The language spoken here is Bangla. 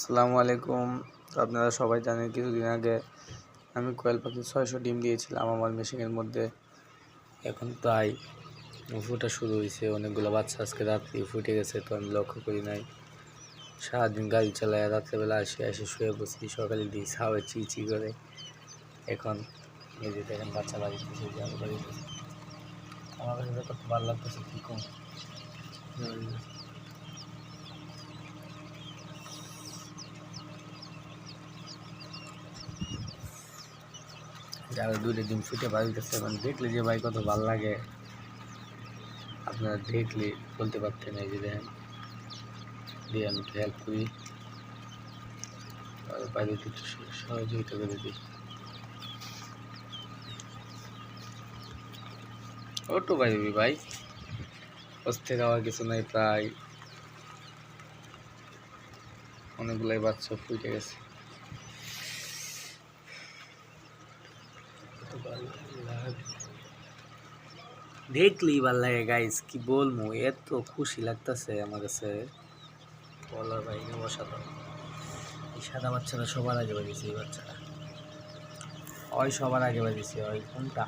আসসালামু আলাইকুম। তো আপনারা সবাই জানেন কিছুদিন আগে আমি কোয়েল পাখি 600 ডিম দিয়েছিলাম আমার মেশিনের মধ্যে। এখন প্রায় ফুটা শুরু হয়েছে, অনেকগুলো বাচ্চা আজকে রাত্রি ফুটে গেছে। তো আমি লক্ষ্য করি নাই, সারাদিন গাড়ি চালায়, রাত্রেবেলা এসে শুয়ে বসি, সকালে দিই ছাওয়ে চি করে। এখন এই যে দেখেন বাচ্চা বাড়িতেছে, আমার কাছে কত ভালো লাগতেছে কী কম। যারা দুইটা ডিম ফুটে বাড়িতেছে, মানে দেখলে যে ভাই কত ভালো লাগে, আপনারা দেখলে বলতে পারতেন। এই যে দেখেন, দিয়ে আমি একটু হেল্প করি আর বাইরে একটু সহযোগিতা করে দিই। ওটু ভাই ভাই অস্থির হওয়ার কিছু নাই, প্রায় অনেকগুলাই বাচ্চা ফুটে গেছে। দেখলেই ভাল লাগে গাইস, কি বলবো, এত খুশি লাগতেছে আমার কাছে বলার বাইরে। অসাধারণ। এই সাদা বাচ্চাটা সবার আগে বাজিয়েছে, এই বাচ্চাটা ওই সবার আগে বাজিয়েছে। ওই কোনটা